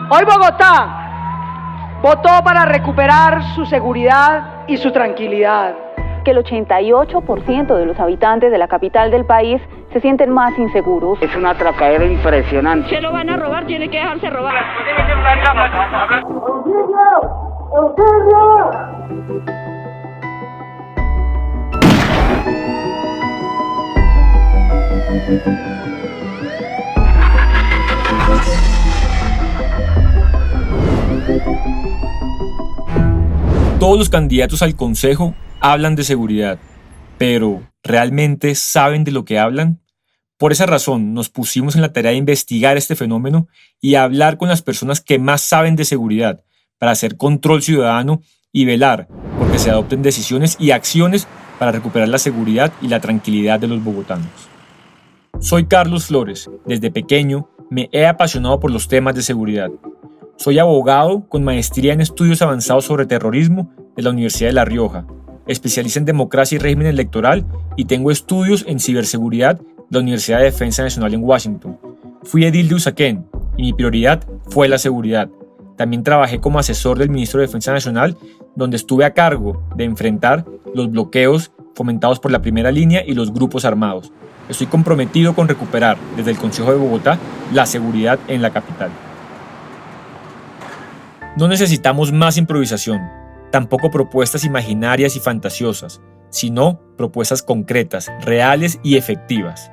Hoy Bogotá votó para recuperar su seguridad y su tranquilidad. Que el 88% de los habitantes de la capital del país se sienten más inseguros. Es una atracadera impresionante. Se lo van a robar, tiene que dejarse robar. Todos los candidatos al consejo hablan de seguridad, pero ¿realmente saben de lo que hablan? Por esa razón nos pusimos en la tarea de investigar este fenómeno y hablar con las personas que más saben de seguridad para hacer control ciudadano y velar porque se adopten decisiones y acciones para recuperar la seguridad y la tranquilidad de los bogotanos. Soy Carlos Flores. Desde pequeño me he apasionado por los temas de seguridad. Soy abogado con maestría en estudios avanzados sobre terrorismo de la Universidad de La Rioja, especialista en democracia y régimen electoral y tengo estudios en ciberseguridad de la Universidad de Defensa Nacional en Washington. Fui edil de Usaquén y mi prioridad fue la seguridad. También trabajé como asesor del Ministro de Defensa Nacional, donde estuve a cargo de enfrentar los bloqueos fomentados por la primera línea y los grupos armados. Estoy comprometido con recuperar, desde el Consejo de Bogotá, la seguridad en la capital. No necesitamos más improvisación, tampoco propuestas imaginarias y fantasiosas, sino propuestas concretas, reales y efectivas.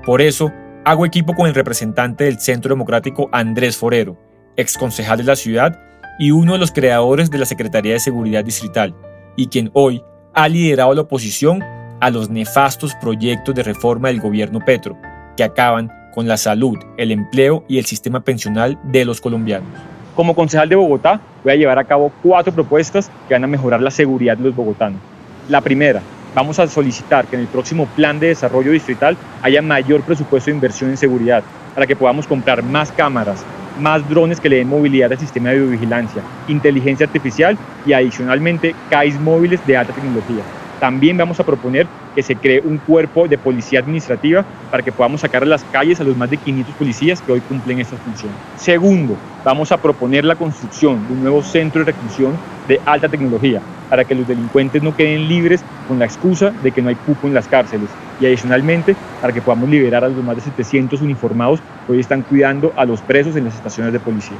Por eso, hago equipo con el representante del Centro Democrático Andrés Forero, exconcejal de la ciudad y uno de los creadores de la Secretaría de Seguridad Distrital, y quien hoy ha liderado la oposición a los nefastos proyectos de reforma del gobierno Petro, que acaban con la salud, el empleo y el sistema pensional de los colombianos. Como concejal de Bogotá, voy a llevar a cabo 4 propuestas que van a mejorar la seguridad de los bogotanos. La primera, vamos a solicitar que en el próximo plan de desarrollo distrital haya mayor presupuesto de inversión en seguridad para que podamos comprar más cámaras, más drones que le den movilidad al sistema de videovigilancia, inteligencia artificial y adicionalmente CAIs móviles de alta tecnología. También vamos a proponer que se cree un cuerpo de policía administrativa para que podamos sacar a las calles a los más de 500 policías que hoy cumplen estas funciones. Segundo, vamos a proponer la construcción de un nuevo centro de reclusión de alta tecnología para que los delincuentes no queden libres con la excusa de que no hay cupo en las cárceles y adicionalmente para que podamos liberar a los más de 700 uniformados que hoy están cuidando a los presos en las estaciones de policía.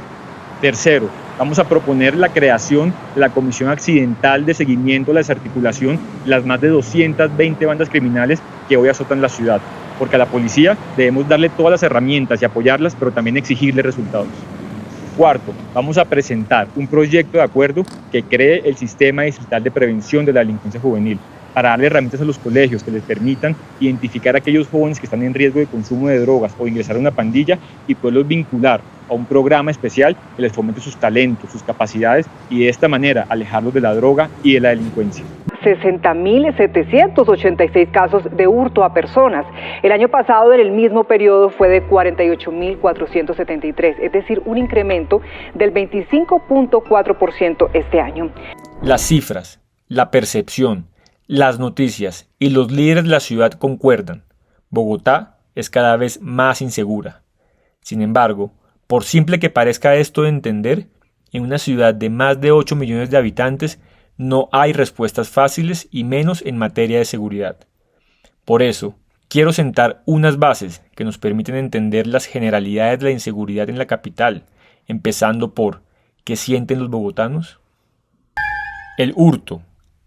Tercero, vamos a proponer la creación de la Comisión Accidental de Seguimiento a la Desarticulación de las más de 220 bandas criminales que hoy azotan la ciudad, porque a la policía debemos darle todas las herramientas y apoyarlas, pero también exigirle resultados. Cuarto, vamos a presentar un proyecto de acuerdo que cree el Sistema Distrital de Prevención de la Delincuencia Juvenil, para darle herramientas a los colegios que les permitan identificar a aquellos jóvenes que están en riesgo de consumo de drogas o ingresar a una pandilla y poderlos vincular a un programa especial que les fomente sus talentos, sus capacidades y de esta manera alejarlos de la droga y de la delincuencia. 60.786 casos de hurto a personas. El año pasado, en el mismo periodo, fue de 48.473, es decir, un incremento del 25.4% este año. Las cifras, la percepción, las noticias y los líderes de la ciudad concuerdan. Bogotá es cada vez más insegura. Sin embargo, por simple que parezca esto de entender, en una ciudad de más de 8 millones de habitantes no hay respuestas fáciles y menos en materia de seguridad. Por eso, quiero sentar unas bases que nos permiten entender las generalidades de la inseguridad en la capital, empezando por ¿qué sienten los bogotanos? El hurto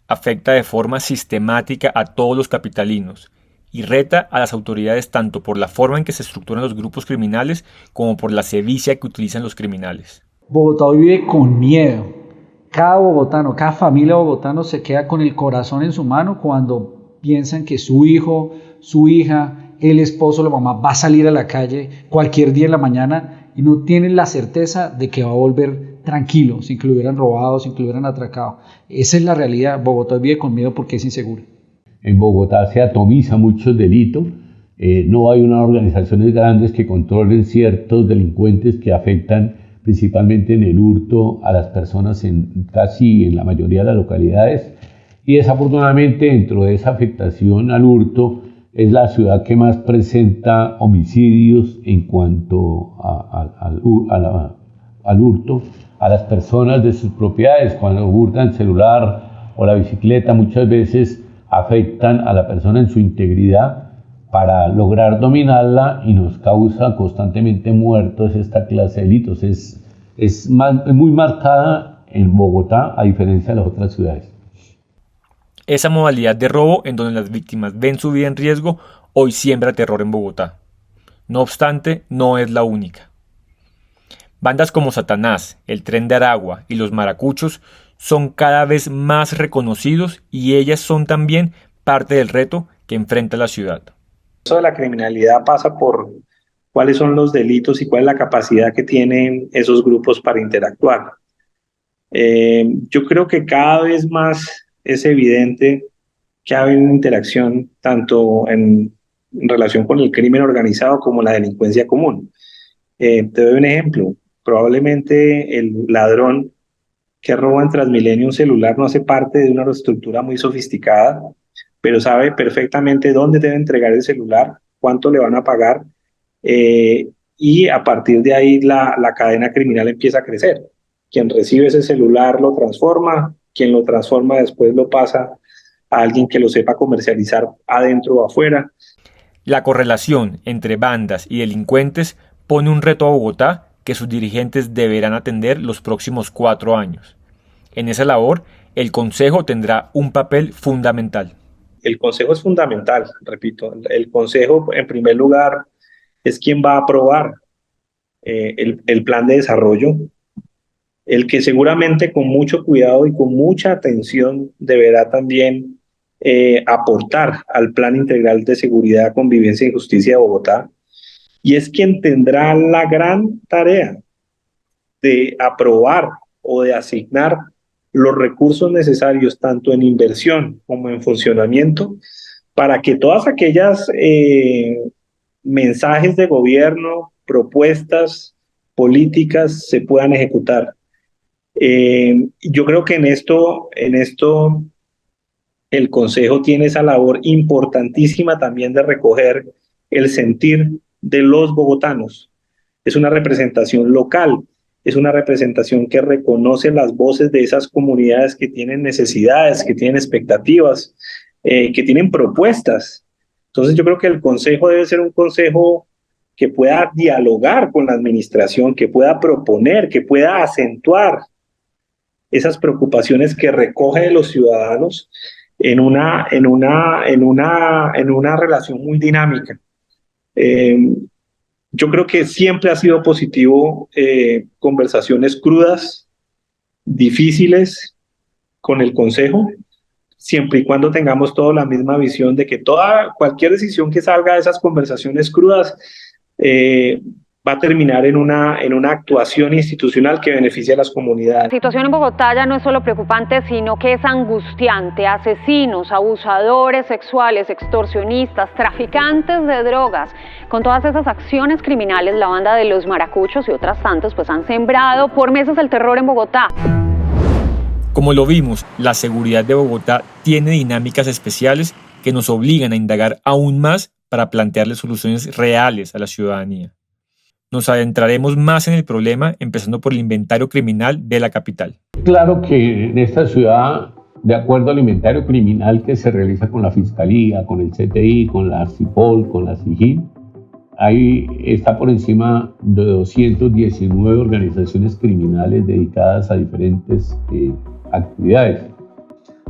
afecta de forma sistemática a todos los capitalinos y reta a las autoridades tanto por la forma en que se estructuran los grupos criminales como por la sevicia que utilizan los criminales. Bogotá vive con miedo. Cada bogotano, cada familia bogotana se queda con el corazón en su mano cuando piensan que su hijo, su hija, el esposo, la mamá va a salir a la calle cualquier día en la mañana y no tienen la certeza de que va a volver tranquilo, sin que lo hubieran robado, sin que lo hubieran atracado. Esa es la realidad. Bogotá vive con miedo porque es insegura. En Bogotá se atomiza muchos delitos. No hay unas organizaciones grandes que controlen ciertos delincuentes que afectan principalmente en el hurto a las personas casi en la mayoría de las localidades. Y desafortunadamente dentro de esa afectación al hurto es la ciudad que más presenta homicidios en cuanto a al hurto a las personas de sus propiedades. Cuando hurtan el celular o la bicicleta, muchas veces afectan a la persona en su integridad para lograr dominarla y nos causa constantemente muertos esta clase de delitos. Es muy marcada en Bogotá a diferencia de las otras ciudades. Esa modalidad de robo en donde las víctimas ven su vida en riesgo hoy siembra terror en Bogotá. No obstante, no es la única. Bandas como Satanás, el Tren de Aragua y los Maracuchos son cada vez más reconocidos y ellas son también parte del reto que enfrenta la ciudad. Eso de la criminalidad pasa por cuáles son los delitos y cuál es la capacidad que tienen esos grupos para interactuar. Yo creo que cada vez más es evidente que hay una interacción tanto en relación con el crimen organizado como la delincuencia común. Te doy un ejemplo. Probablemente el ladrón que roba en Transmilenio un celular no hace parte de una estructura muy sofisticada, pero sabe perfectamente dónde debe entregar el celular, cuánto le van a pagar, y a partir de ahí la cadena criminal empieza a crecer. Quien recibe ese celular lo transforma, quien lo transforma después lo pasa a alguien que lo sepa comercializar adentro o afuera. La correlación entre bandas y delincuentes pone un reto a Bogotá que sus dirigentes deberán atender los próximos 4 años. En esa labor, el Consejo tendrá un papel fundamental. El Consejo es fundamental, repito. El Consejo, en primer lugar, es quien va a aprobar el plan de desarrollo, el que seguramente con mucho cuidado y con mucha atención deberá también aportar al Plan Integral de Seguridad, Convivencia y Justicia de Bogotá, y es quien tendrá la gran tarea de aprobar o de asignar los recursos necesarios tanto en inversión como en funcionamiento para que todas aquellas mensajes de gobierno, propuestas, políticas se puedan ejecutar. Yo creo que en esto el Consejo tiene esa labor importantísima también de recoger el sentir de los bogotanos. Es una representación local, es una representación que reconoce las voces de esas comunidades que tienen necesidades, que tienen expectativas, que tienen propuestas. Entonces yo creo que el Consejo debe ser un consejo que pueda dialogar con la administración, que pueda proponer, que pueda acentuar esas preocupaciones que recoge de los ciudadanos en una relación muy dinámica. Yo creo que siempre ha sido positivo conversaciones crudas, difíciles con el Consejo, siempre y cuando tengamos toda la misma visión de que cualquier decisión que salga de esas conversaciones crudas va a terminar en una actuación institucional que beneficie a las comunidades. La situación en Bogotá ya no es solo preocupante, sino que es angustiante. Asesinos, abusadores sexuales, extorsionistas, traficantes de drogas. Con todas esas acciones criminales, la banda de los Maracuchos y otras tantas pues han sembrado por meses el terror en Bogotá. Como lo vimos, la seguridad de Bogotá tiene dinámicas especiales que nos obligan a indagar aún más para plantearle soluciones reales a la ciudadanía. Nos adentraremos más en el problema, empezando por el inventario criminal de la capital. Claro que en esta ciudad, de acuerdo al inventario criminal que se realiza con la Fiscalía, con el CTI, con la CIPOL, con la SIGIN, ahí está por encima de 219 organizaciones criminales dedicadas a diferentes actividades.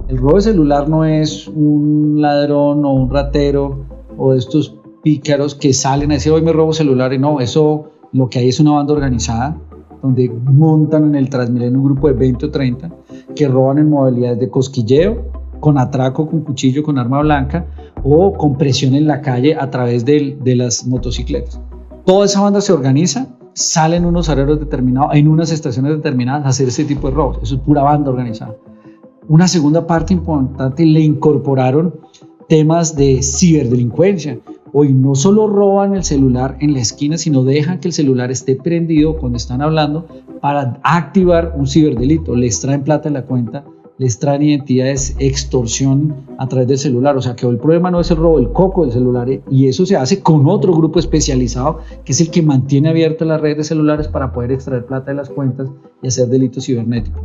El robo de celular no es un ladrón o un ratero o de estos pícaros que salen a decir hoy me robo celular, y no, eso lo que hay es una banda organizada donde montan en el Transmilenio un grupo de 20 o 30 que roban en modalidades de cosquilleo, con atraco, con cuchillo, con arma blanca o con presión en la calle a través de las motocicletas. Toda esa banda se organiza, salen unos horarios determinados en unas estaciones determinadas a hacer ese tipo de robos. Eso es pura banda organizada. Una segunda parte importante, le incorporaron temas de ciberdelincuencia. Hoy no solo roban el celular en la esquina, sino dejan que el celular esté prendido cuando están hablando para activar un ciberdelito. Les traen plata en la cuenta les traen identidades, extorsión a través del celular. O sea que hoy el problema no es el robo del coco del celular, y eso se hace con otro grupo especializado que es el que mantiene abiertas las redes de celulares para poder extraer plata de las cuentas y hacer delitos cibernéticos.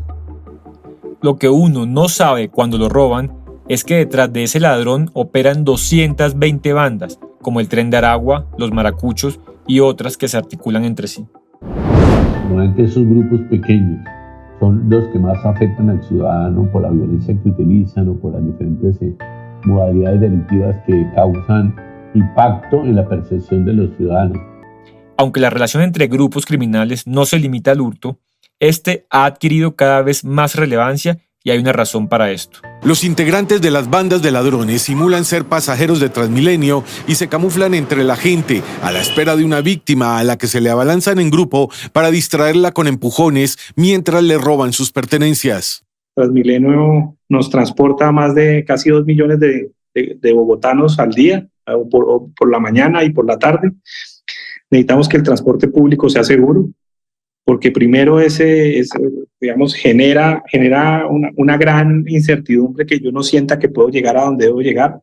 Lo que uno no sabe cuando lo roban es que detrás de ese ladrón operan 220 bandas, como el Tren de Aragua, los Maracuchos y otras que se articulan entre sí. Normalmente esos grupos pequeños son los que más afectan al ciudadano por la violencia que utilizan o por las diferentes modalidades delictivas que causan impacto en la percepción de los ciudadanos. Aunque la relación entre grupos criminales no se limita al hurto, este ha adquirido cada vez más relevancia y hay una razón para esto. Los integrantes de las bandas de ladrones simulan ser pasajeros de Transmilenio y se camuflan entre la gente a la espera de una víctima a la que se le abalanzan en grupo para distraerla con empujones mientras le roban sus pertenencias. Transmilenio nos transporta a más de casi 2 millones de bogotanos al día, por la mañana y por la tarde. Necesitamos que el transporte público sea seguro, porque primero genera una gran incertidumbre, que yo no sienta que puedo llegar a donde debo llegar,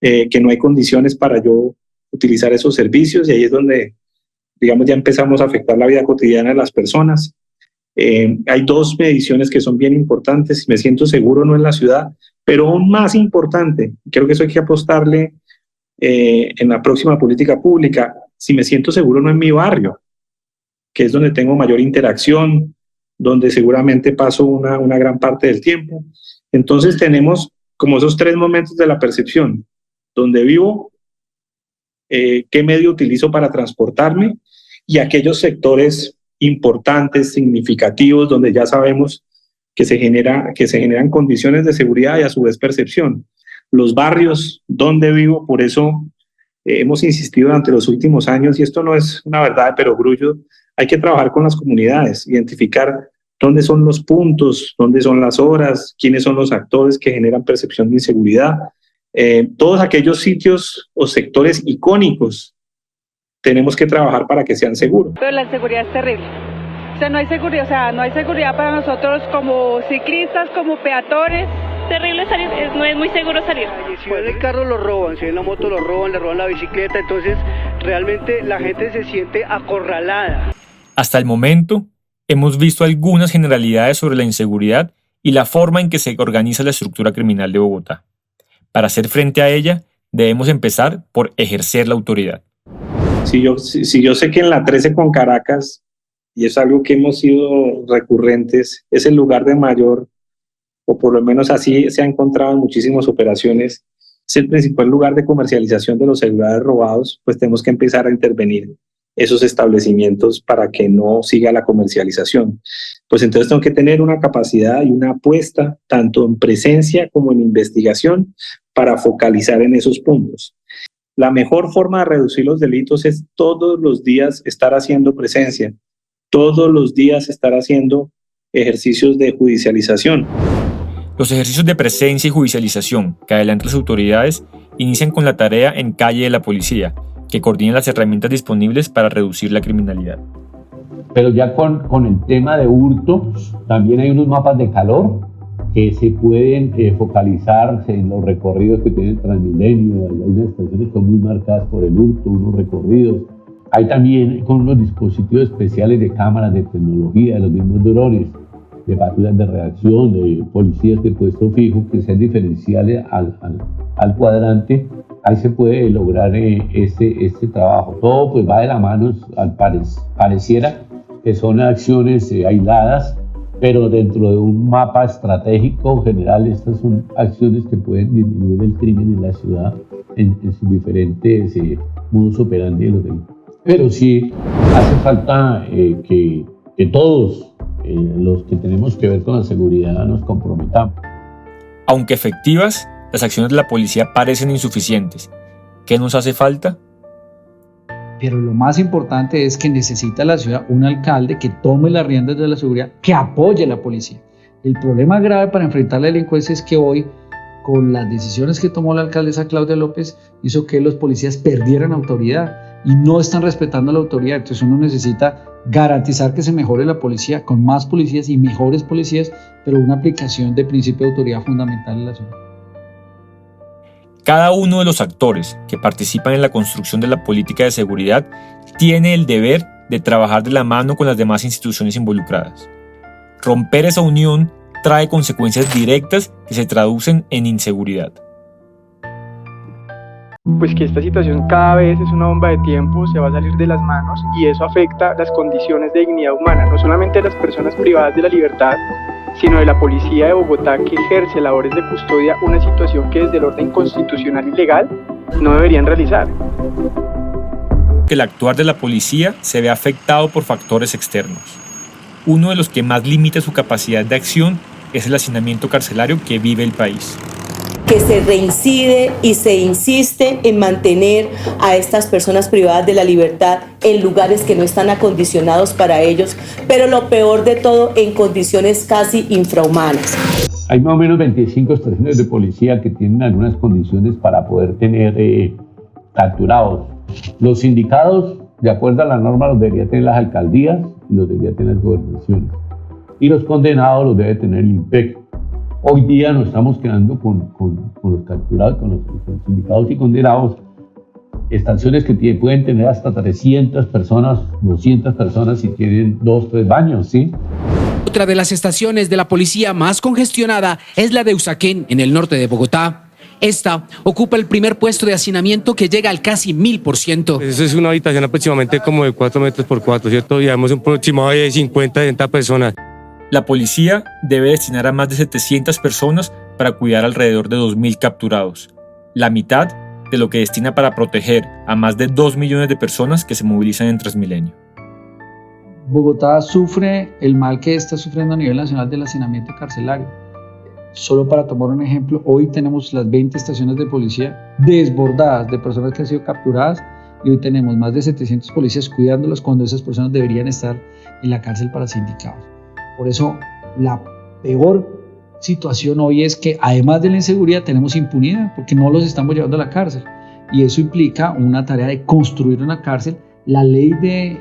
que no hay condiciones para yo utilizar esos servicios, y ahí es donde, digamos, ya empezamos a afectar la vida cotidiana de las personas. Hay 2 mediciones que son bien importantes: si me siento seguro o no en la ciudad, pero aún más importante, creo que eso hay que apostarle en la próxima política pública, si me siento seguro o no en mi barrio, que es donde tengo mayor interacción, donde seguramente paso una gran parte del tiempo. Entonces tenemos como esos 3 momentos de la percepción: donde vivo, qué medio utilizo para transportarme, y aquellos sectores importantes, significativos, donde ya sabemos que se generan condiciones de seguridad y a su vez percepción. Los barrios donde vivo, por eso hemos insistido durante los últimos años, y esto no es una verdad de perogrullo, hay que trabajar con las comunidades, identificar dónde son los puntos, dónde son las horas, quiénes son los actores que generan percepción de inseguridad. Todos aquellos sitios o sectores icónicos tenemos que trabajar para que sean seguros. Pero la inseguridad es terrible. No hay seguridad para nosotros como ciclistas, como peatones. Terrible salir, no es muy seguro salir. Si en el carro lo roban, si en la moto lo roban, le roban la bicicleta, entonces realmente la gente se siente acorralada. Hasta el momento, hemos visto algunas generalidades sobre la inseguridad y la forma en que se organiza la estructura criminal de Bogotá. Para hacer frente a ella, debemos empezar por ejercer la autoridad. Si yo sé que en la 13 con Caracas, y es algo que hemos sido recurrentes, es el lugar de mayor, o por lo menos así se ha encontrado en muchísimas operaciones, es el principal lugar de comercialización de los celulares robados, pues tenemos que empezar a intervenir esos establecimientos para que no siga la comercialización. Pues entonces tengo que tener una capacidad y una apuesta tanto en presencia como en investigación para focalizar en esos puntos. La mejor forma de reducir los delitos es todos los días estar haciendo presencia, todos los días estar haciendo ejercicios de judicialización. Los ejercicios de presencia y judicialización que adelantan las autoridades inician con la tarea en calle de la policía, que coordina las herramientas disponibles para reducir la criminalidad. Pero ya con el tema de hurto, también hay unos mapas de calor que se pueden focalizar en los recorridos que tiene Transmilenio. Hay unas estaciones que son muy marcadas por el hurto, unos recorridos. Hay también con unos dispositivos especiales de cámaras de tecnología, de los mismos drones, de patrullas de reacción, de policías de puesto fijo, que sean diferenciales al cuadrante. Ahí se puede lograr este trabajo. Todo pues va de la mano, pareciera que son acciones aisladas, pero dentro de un mapa estratégico general, estas son acciones que pueden disminuir el crimen en la ciudad en sus diferentes modos operandi de los delitos. Pero sí hace falta que todos los que tenemos que ver con la seguridad nos comprometamos. Aunque efectivas, las acciones de la policía parecen insuficientes. ¿Qué nos hace falta? Pero lo más importante es que necesita la ciudad un alcalde que tome las riendas de la seguridad, que apoye a la policía. El problema grave para enfrentar la delincuencia es que hoy, con las decisiones que tomó la alcaldesa Claudia López, hizo que los policías perdieran autoridad. y no están respetando la autoridad. Entonces uno necesita garantizar que se mejore la policía con más policías y mejores policías, pero una aplicación de principio de autoridad fundamental en la ciudad. Cada uno de los actores que participan en la construcción de la política de seguridad tiene el deber de trabajar de la mano con las demás instituciones involucradas. Romper esa unión trae consecuencias directas que se traducen en inseguridad. Pues que esta situación cada vez es una bomba de tiempo, se va a salir de las manos y eso afecta las condiciones de dignidad humana, no solamente de las personas privadas de la libertad, sino de la policía de Bogotá que ejerce labores de custodia, una situación que desde el orden constitucional y legal no deberían realizar. Que el actuar de la policía se ve afectado por factores externos. Uno de los que más limita su capacidad de acción es el hacinamiento carcelario que vive el país. Que se reincide y se insiste en mantener a estas personas privadas de la libertad en lugares que no están acondicionados para ellos, pero lo peor de todo, en condiciones casi infrahumanas. Hay más o menos 25 estaciones de policía que tienen algunas condiciones para poder tener capturados. Los sindicados, de acuerdo a la norma, los debería tener las alcaldías y los debería tener las gobernaciones. Y los condenados los debe tener el INPEC. Hoy día nos estamos quedando con los capturados, con los sindicados y condenados, estaciones que pueden tener hasta 300 personas, 200 personas si tienen 2, 3 baños, ¿sí? Otra de las estaciones de la policía más congestionada es la de Usaquén, en el norte de Bogotá. Esta ocupa el primer puesto de hacinamiento que llega al casi 1000%. Eso es una habitación aproximadamente como de 4 metros por 4, ¿cierto? Y hay un aproximado de 50, 60 personas. La policía debe destinar a más de 700 personas para cuidar alrededor de 2.000 capturados, la mitad de lo que destina para proteger a más de 2 millones de personas que se movilizan en Transmilenio. Bogotá sufre el mal que está sufriendo a nivel nacional del hacinamiento carcelario. Solo para tomar un ejemplo, hoy tenemos las 20 estaciones de policía desbordadas de personas que han sido capturadas y hoy tenemos más de 700 policías cuidándolas cuando esas personas deberían estar en la cárcel para sindicados. Por eso la peor situación hoy es que además de la inseguridad tenemos impunidad porque no los estamos llevando a la cárcel y eso implica una tarea de construir una cárcel. La ley de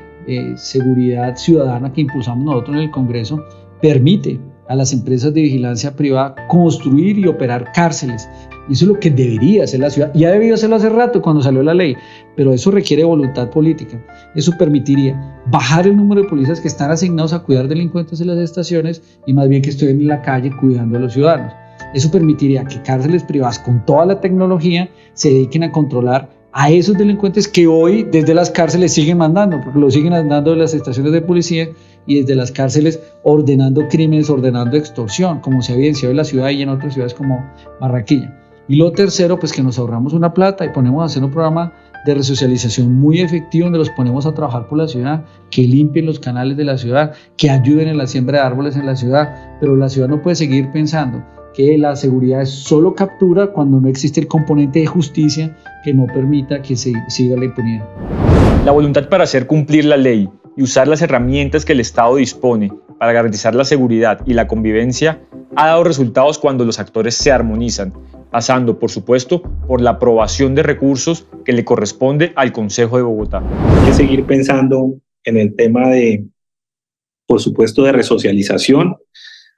seguridad ciudadana que impulsamos nosotros en el Congreso permite a las empresas de vigilancia privada construir y operar cárceles. Y eso es lo que debería hacer la ciudad. Ya debió hacerlo hace rato cuando salió la ley, pero eso requiere voluntad política. Eso permitiría bajar el número de policías que están asignados a cuidar delincuentes en las estaciones y más bien que estén en la calle cuidando a los ciudadanos. Eso permitiría que cárceles privadas con toda la tecnología se dediquen a controlar a esos delincuentes que hoy desde las cárceles siguen mandando, porque lo siguen mandando de las estaciones de policía y desde las cárceles ordenando crímenes, ordenando extorsión, como se ha evidenciado en la ciudad y en otras ciudades como Barranquilla. Y lo tercero, pues que nos ahorramos una plata y ponemos a hacer un programa de resocialización muy efectivo donde los ponemos a trabajar por la ciudad, que limpien los canales de la ciudad, que ayuden en la siembra de árboles en la ciudad, pero la ciudad no puede seguir pensando que la seguridad es solo captura cuando no existe el componente de justicia que no permita que se siga la impunidad. La voluntad para hacer cumplir la ley y usar las herramientas que el Estado dispone para garantizar la seguridad y la convivencia ha dado resultados cuando los actores se armonizan, pasando, por supuesto, por la aprobación de recursos que le corresponde al Consejo de Bogotá. Hay que seguir pensando en el tema de, por supuesto, de resocialización,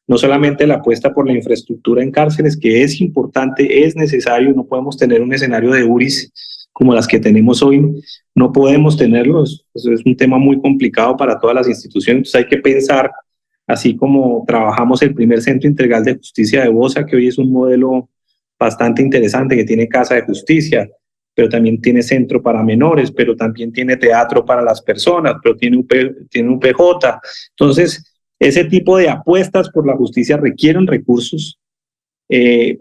no solamente la apuesta por la infraestructura en cárceles, que es importante, es necesario, no podemos tener un escenario de URIs como las que tenemos hoy, no podemos tenerlos, es un tema muy complicado para todas las instituciones, entonces hay que pensar, así como trabajamos el primer Centro Integral de Justicia de Bosa, que hoy es un modelo bastante interesante, que tiene casa de justicia, pero también tiene centro para menores, pero también tiene teatro para las personas, pero tiene un PJ, entonces ese tipo de apuestas por la justicia requieren recursos.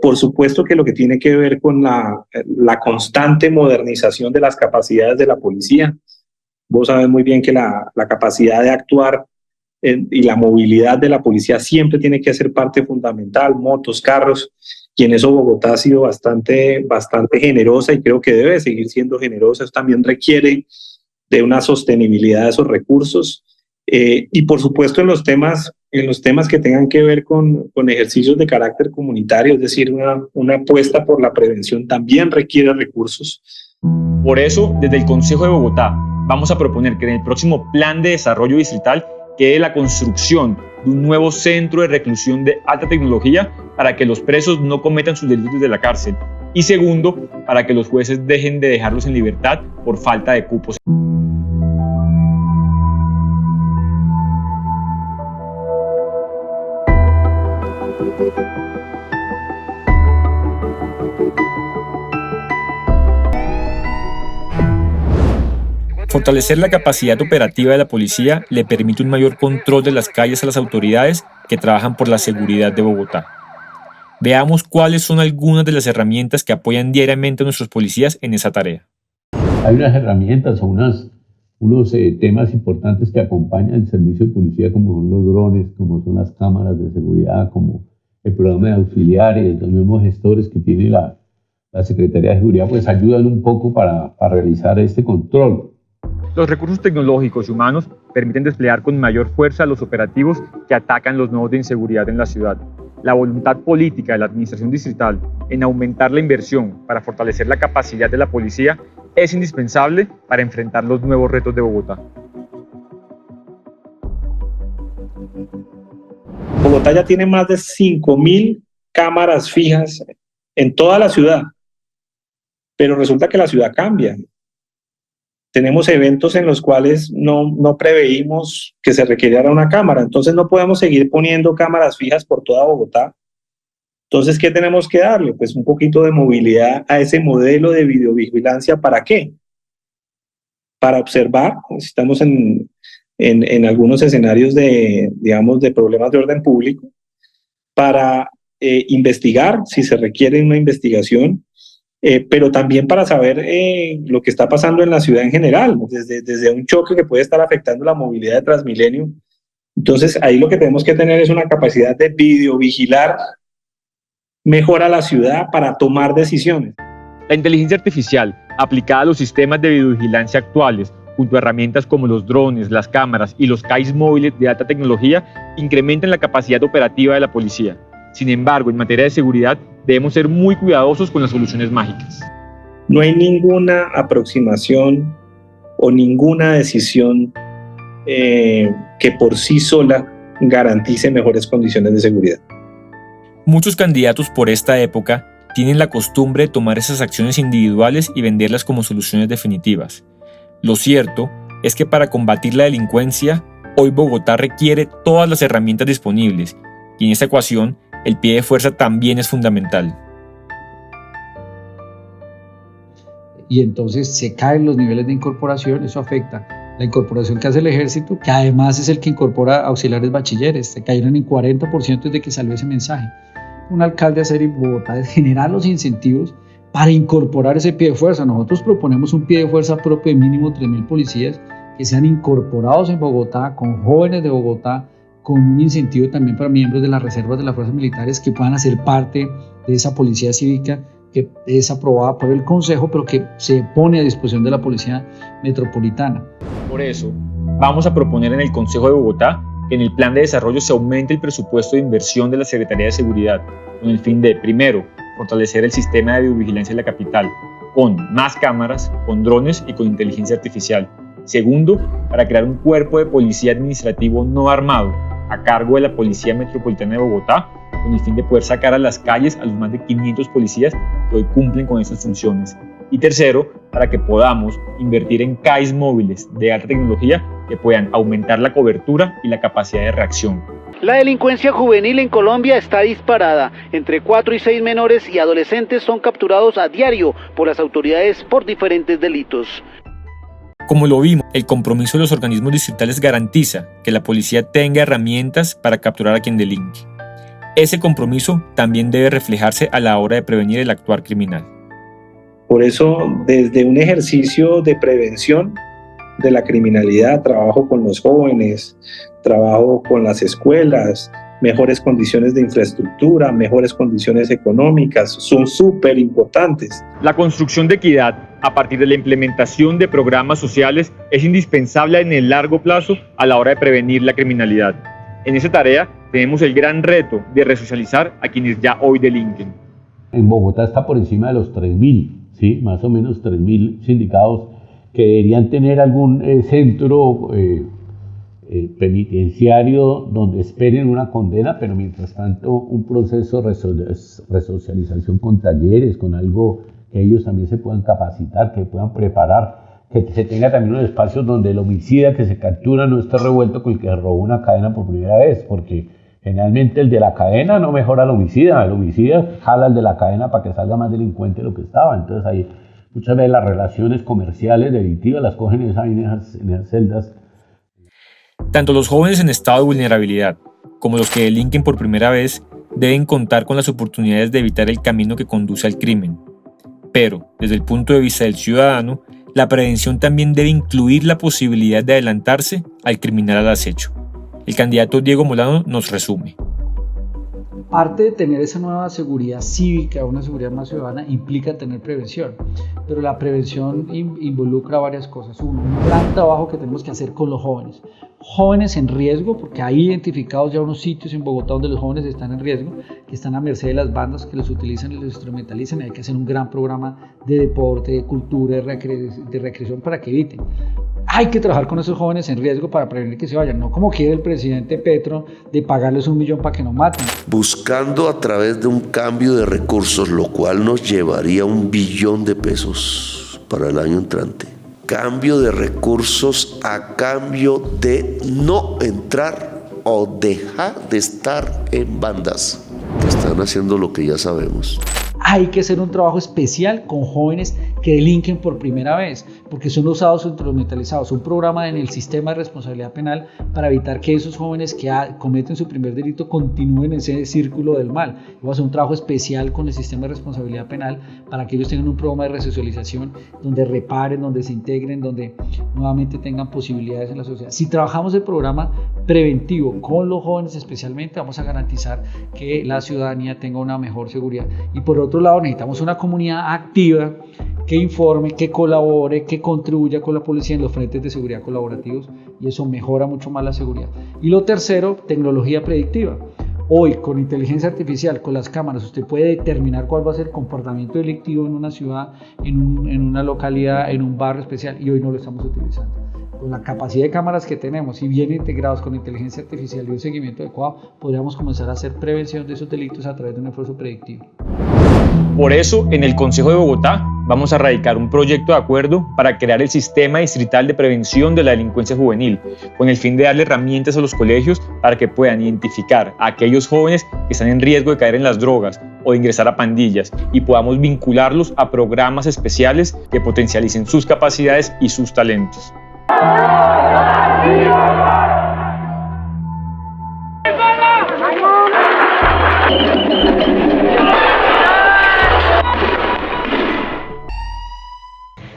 Por supuesto que lo que tiene que ver con la constante modernización de las capacidades de la policía. Vos sabés muy bien que la capacidad de actuar y la movilidad de la policía siempre tiene que ser parte fundamental, motos, carros, y en eso Bogotá ha sido bastante generosa y creo que debe seguir siendo generosa. Eso también requiere de una sostenibilidad de esos recursos. Y por supuesto en los temas que tengan que ver con ejercicios de carácter comunitario, es decir, una apuesta por la prevención también requiere recursos. Por eso, desde el Consejo de Bogotá, vamos a proponer que en el próximo Plan de Desarrollo Distrital quede la construcción de un nuevo centro de reclusión de alta tecnología para que los presos no cometan sus delitos desde la cárcel. Y segundo, para que los jueces dejen de dejarlos en libertad por falta de cupos. Fortalecer la capacidad operativa de la policía le permite un mayor control de las calles a las autoridades que trabajan por la seguridad de Bogotá. Veamos cuáles son algunas de las herramientas que apoyan diariamente a nuestros policías en esa tarea. Hay unas herramientas o unos temas importantes que acompañan el servicio de policía, como son los drones, como son las cámaras de seguridad, como el programa de auxiliares, los mismos gestores que tiene la Secretaría de Seguridad, pues ayudan un poco para realizar este control. Los recursos tecnológicos y humanos permiten desplegar con mayor fuerza los operativos que atacan los nodos de inseguridad en la ciudad. La voluntad política de la administración distrital en aumentar la inversión para fortalecer la capacidad de la policía es indispensable para enfrentar los nuevos retos de Bogotá. Bogotá ya tiene más de 5.000 cámaras fijas en toda la ciudad, pero resulta que la ciudad cambia. Tenemos eventos en los cuales no preveímos que se requiriera una cámara, entonces no podemos seguir poniendo cámaras fijas por toda Bogotá. Entonces, ¿qué tenemos que darle? Pues un poquito de movilidad a ese modelo de videovigilancia. ¿Para qué? Para observar, si estamos en algunos escenarios de problemas de orden público, para investigar si se requiere una investigación, pero también para saber lo que está pasando en la ciudad en general, desde un choque que puede estar afectando la movilidad de Transmilenio. Entonces, ahí lo que tenemos que tener es una capacidad de videovigilar mejor a la ciudad para tomar decisiones. La inteligencia artificial, aplicada a los sistemas de videovigilancia actuales, junto a herramientas como los drones, las cámaras y los CAIs móviles de alta tecnología, incrementan la capacidad operativa de la policía. Sin embargo, en materia de seguridad, debemos ser muy cuidadosos con las soluciones mágicas. No hay ninguna aproximación o ninguna decisión que por sí sola garantice mejores condiciones de seguridad. Muchos candidatos por esta época tienen la costumbre de tomar esas acciones individuales y venderlas como soluciones definitivas. Lo cierto es que para combatir la delincuencia, hoy Bogotá requiere todas las herramientas disponibles, y en esta ecuación, el pie de fuerza también es fundamental. Y entonces se caen los niveles de incorporación, eso afecta la incorporación que hace el ejército, que además es el que incorpora auxiliares bachilleres, se cayeron en 40% desde que salió ese mensaje. Un alcalde hacer en Bogotá es generar los incentivos para incorporar ese pie de fuerza. Nosotros proponemos un pie de fuerza propio de mínimo 3.000 policías que sean incorporados en Bogotá, con jóvenes de Bogotá, con un incentivo también para miembros de las reservas de las fuerzas militares que puedan hacer parte de esa policía cívica que es aprobada por el Consejo, pero que se pone a disposición de la Policía Metropolitana. Por eso, vamos a proponer en el Consejo de Bogotá que en el Plan de Desarrollo se aumente el presupuesto de inversión de la Secretaría de Seguridad, con el fin de, primero, fortalecer el sistema de videovigilancia en la capital, con más cámaras, con drones y con inteligencia artificial. Segundo, para crear un cuerpo de policía administrativo no armado, a cargo de la Policía Metropolitana de Bogotá, con el fin de poder sacar a las calles a los más de 500 policías que hoy cumplen con esas funciones. Y tercero, para que podamos invertir en CAIs móviles de alta tecnología que puedan aumentar la cobertura y la capacidad de reacción. La delincuencia juvenil en Colombia está disparada. Entre 4 y 6 menores y adolescentes son capturados a diario por las autoridades por diferentes delitos. Como lo vimos, el compromiso de los organismos distritales garantiza que la policía tenga herramientas para capturar a quien delinque. Ese compromiso también debe reflejarse a la hora de prevenir el actuar criminal. Por eso, desde un ejercicio de prevención de la criminalidad, trabajo con los jóvenes, trabajo con las escuelas, mejores condiciones de infraestructura, mejores condiciones económicas, son súper importantes. La construcción de equidad a partir de la implementación de programas sociales es indispensable en el largo plazo a la hora de prevenir la criminalidad. En esa tarea tenemos el gran reto de resocializar a quienes ya hoy delinquen. En Bogotá está por encima de los 3.000, ¿sí? Más o menos 3.000 sindicados que deberían tener algún centro penitenciario donde esperen una condena, pero mientras tanto un proceso de resocialización con talleres, con algo que ellos también se puedan capacitar, que puedan preparar, que se tenga también unos espacios donde el homicida que se captura no esté revuelto con el que robó una cadena por primera vez, porque generalmente el de la cadena no mejora al homicida, el homicida jala al de la cadena para que salga más delincuente de lo que estaba. Entonces ahí muchas veces las relaciones comerciales delictivas las cogen en esas celdas. Tanto los jóvenes en estado de vulnerabilidad como los que delinquen por primera vez deben contar con las oportunidades de evitar el camino que conduce al crimen. Pero, desde el punto de vista del ciudadano, la prevención también debe incluir la posibilidad de adelantarse al criminal al acecho. El candidato Diego Molano nos resume. Parte de tener esa nueva seguridad cívica, una seguridad más ciudadana, implica tener prevención. Pero la prevención involucra varias cosas. Uno, un gran trabajo que tenemos que hacer con los jóvenes. Jóvenes en riesgo, porque hay identificados ya unos sitios en Bogotá donde los jóvenes están en riesgo, que están a merced de las bandas que los utilizan y los instrumentalizan, y hay que hacer un gran programa de deporte, de cultura, de recreación para que eviten. Hay que trabajar con esos jóvenes en riesgo para prevenir que se vayan, no como quiere el presidente Petro de pagarles 1 millón para que no maten. Buscando a través de un cambio de recursos, lo cual nos llevaría 1 billón de pesos para el año entrante. Cambio de recursos a cambio de no entrar o dejar de estar en bandas que están haciendo lo que ya sabemos. Hay que hacer un trabajo especial con jóvenes que delinquen por primera vez, porque son usados o instrumentalizados. Un programa en el sistema de responsabilidad penal para evitar que esos jóvenes que cometen su primer delito continúen en ese círculo del mal. Vamos a hacer un trabajo especial con el sistema de responsabilidad penal para que ellos tengan un programa de resocialización donde reparen, donde se integren, donde nuevamente tengan posibilidades en la sociedad. Si trabajamos el programa preventivo con los jóvenes especialmente, vamos a garantizar que la ciudadanía tenga una mejor seguridad. Y por otro lado, necesitamos una comunidad activa que informe, que colabore, que contribuya con la policía en los frentes de seguridad colaborativos, y eso mejora mucho más la seguridad. Y lo tercero, tecnología predictiva. Hoy, con inteligencia artificial, con las cámaras, usted puede determinar cuál va a ser el comportamiento delictivo en una ciudad, en una localidad, en un barrio especial, y hoy no lo estamos utilizando. Con la capacidad de cámaras que tenemos y bien integrados con inteligencia artificial y un seguimiento adecuado, podríamos comenzar a hacer prevención de esos delitos a través de un esfuerzo predictivo. Por eso, en el Consejo de Bogotá vamos a radicar un proyecto de acuerdo para crear el Sistema Distrital de Prevención de la Delincuencia Juvenil, con el fin de darle herramientas a los colegios para que puedan identificar a aquellos jóvenes que están en riesgo de caer en las drogas o de ingresar a pandillas, y podamos vincularlos a programas especiales que potencialicen sus capacidades y sus talentos.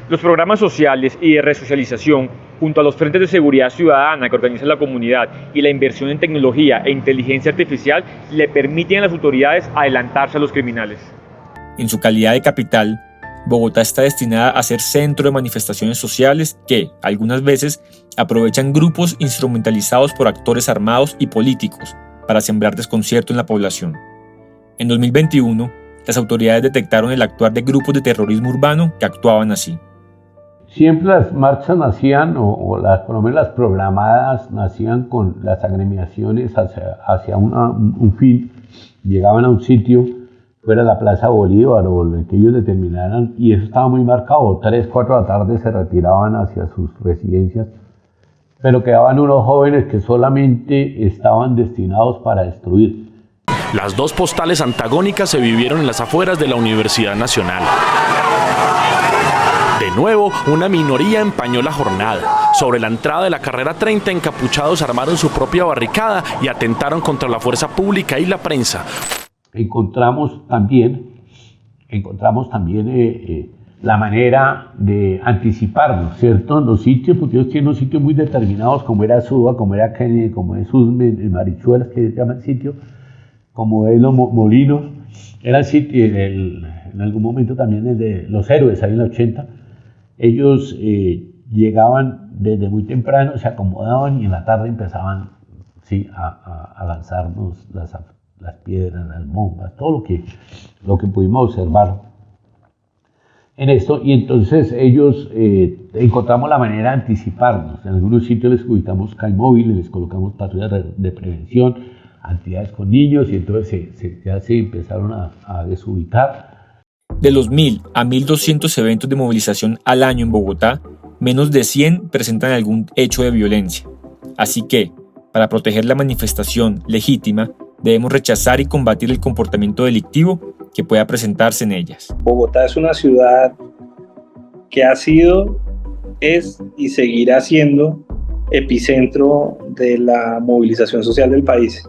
Los programas sociales y de resocialización, junto a los frentes de seguridad ciudadana que organiza la comunidad y la inversión en tecnología e inteligencia artificial, le permiten a las autoridades adelantarse a los criminales. En su calidad de capital, Bogotá está destinada a ser centro de manifestaciones sociales que, algunas veces, aprovechan grupos instrumentalizados por actores armados y políticos para sembrar desconcierto en la población. En 2021, las autoridades detectaron el actuar de grupos de terrorismo urbano que actuaban así. Siempre las marchas nacían, por lo menos las programadas, nacían con las agremiaciones hacia un fin, llegaban a un sitio, fuera de la Plaza Bolívar o el que ellos determinaran, y eso estaba muy marcado. 3, 4 de la tarde se retiraban hacia sus residencias, pero quedaban unos jóvenes que solamente estaban destinados para destruir. Las dos postales antagónicas se vivieron en las afueras de la Universidad Nacional. De nuevo, una minoría empañó la jornada. Sobre la entrada de la carrera 30, encapuchados armaron su propia barricada y atentaron contra la fuerza pública y la prensa. Encontramos también la manera de anticiparnos, ¿cierto? Los sitios, porque ellos tienen unos sitios muy determinados, como era Suba, como era Kennedy, como es Marichuelas, que se llama el sitio, como es Los Molinos, era el sitio, en algún momento también el de Los Héroes, ahí en la 80. Ellos llegaban desde muy temprano, se acomodaban y en la tarde empezaban a lanzarnos las piedras, las bombas, todo lo que pudimos observar. en esto, y entonces ellos encontramos la manera de anticiparnos. En algunos sitios les ubicamos CAImóviles, les colocamos patrullas de prevención, actividades con niños, y entonces ya se empezaron a desubicar. De los 1.000 a 1.200 eventos de movilización al año en Bogotá, menos de 100 presentan algún hecho de violencia. Así que, para proteger la manifestación legítima, debemos rechazar y combatir el comportamiento delictivo que pueda presentarse en ellas. Bogotá es una ciudad que ha sido, es y seguirá siendo epicentro de la movilización social del país.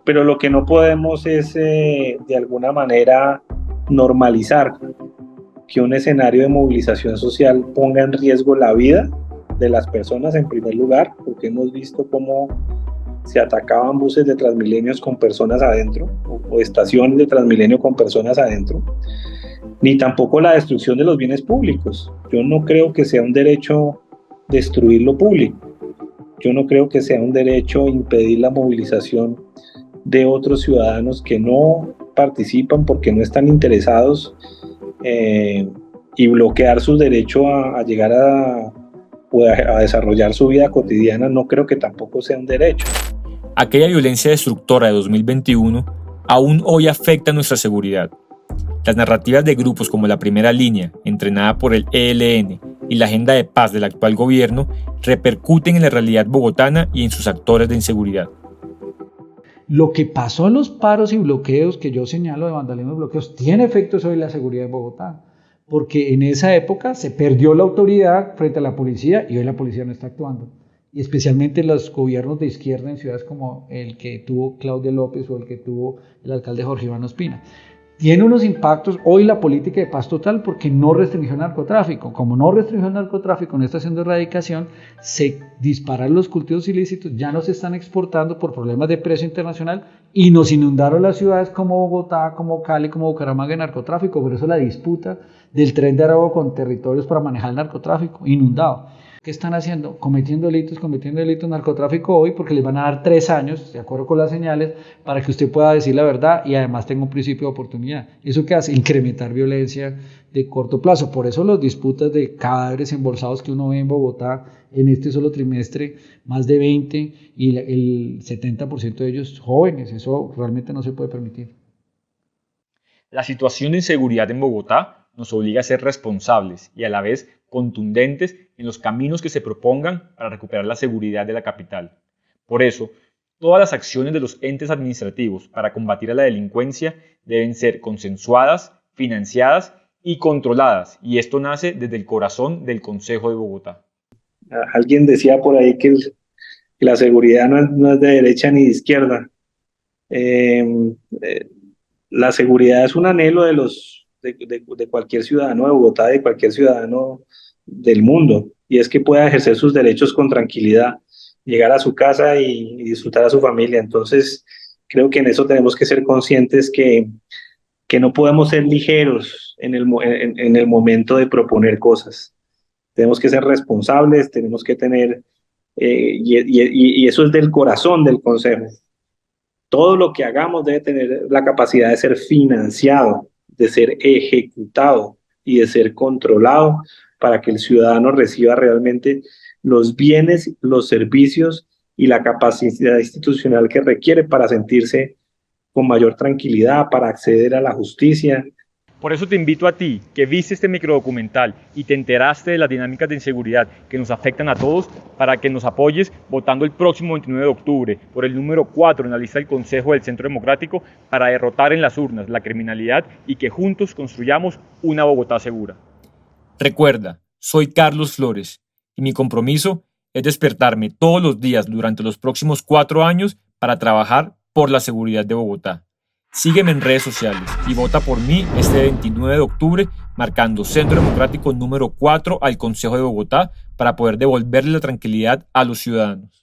Pero lo que no podemos es de alguna manera normalizar que un escenario de movilización social ponga en riesgo la vida de las personas en primer lugar, porque hemos visto cómo se atacaban buses de Transmilenios con personas adentro, o estaciones de Transmilenio con personas adentro, ni tampoco la destrucción de los bienes públicos. Yo no creo que sea un derecho destruir lo público. Yo no creo que sea un derecho impedir la movilización de otros ciudadanos que no participan porque no están interesados y bloquear su derecho a llegar a desarrollar su vida cotidiana. No creo que tampoco sea un derecho. Aquella violencia destructora de 2021 aún hoy afecta nuestra seguridad. Las narrativas de grupos como la Primera Línea, entrenada por el ELN, y la agenda de paz del actual gobierno repercuten en la realidad bogotana y en sus actores de inseguridad. Lo que pasó en los paros y bloqueos que yo señalo de vandalismo y bloqueos tiene efectos sobre la seguridad de Bogotá, porque en esa época se perdió la autoridad frente a la policía y hoy la policía no está actuando. Y especialmente los gobiernos de izquierda en ciudades como el que tuvo Claudia López o el que tuvo el alcalde Jorge Iván Ospina. Tiene unos impactos hoy la política de paz total porque no restringió el narcotráfico. Como no restringió el narcotráfico, no está haciendo erradicación, se dispararon los cultivos ilícitos, ya no se están exportando por problemas de precio internacional y nos inundaron las ciudades como Bogotá, como Cali, como Bucaramanga de narcotráfico. Por eso la disputa del Tren de Aragua con territorios para manejar el narcotráfico, inundado. ¿Qué están haciendo? Cometiendo delitos, narcotráfico hoy, porque les van a dar 3 años, de acuerdo con las señales, para que usted pueda decir la verdad y además tenga un principio de oportunidad. ¿Eso qué hace? Incrementar violencia de corto plazo. Por eso las disputas de cadáveres embolsados que uno ve en Bogotá en este solo trimestre, más de 20 y el 70% de ellos jóvenes. Eso realmente no se puede permitir. La situación de inseguridad en Bogotá nos obliga a ser responsables y a la vez contundentes en los caminos que se propongan para recuperar la seguridad de la capital. Por eso, todas las acciones de los entes administrativos para combatir a la delincuencia deben ser consensuadas, financiadas y controladas, y esto nace desde el corazón del Consejo de Bogotá. Alguien decía por ahí que la seguridad no es de derecha ni de izquierda. La seguridad es un anhelo de cualquier ciudadano de Bogotá, de cualquier ciudadano del mundo, y es que pueda ejercer sus derechos con tranquilidad, llegar a su casa y disfrutar a su familia. Entonces creo que en eso tenemos que ser conscientes que no podemos ser ligeros en el momento de proponer cosas. Tenemos que ser responsables, tenemos que tener y eso es del corazón del Consejo. Todo lo que hagamos debe tener la capacidad de ser financiado, de ser ejecutado y de ser controlado para que el ciudadano reciba realmente los bienes, los servicios y la capacidad institucional que requiere para sentirse con mayor tranquilidad, para acceder a la justicia. Por eso te invito a ti, que viste este microdocumental y te enteraste de las dinámicas de inseguridad que nos afectan a todos, para que nos apoyes votando el próximo 29 de octubre por el número 4 en la lista del Consejo del Centro Democrático para derrotar en las urnas la criminalidad y que juntos construyamos una Bogotá segura. Recuerda, soy Carlos Flores y mi compromiso es despertarme todos los días durante los próximos 4 años para trabajar por la seguridad de Bogotá. Sígueme en redes sociales y vota por mí este 29 de octubre marcando Centro Democrático número 4 al Consejo de Bogotá para poder devolverle la tranquilidad a los ciudadanos.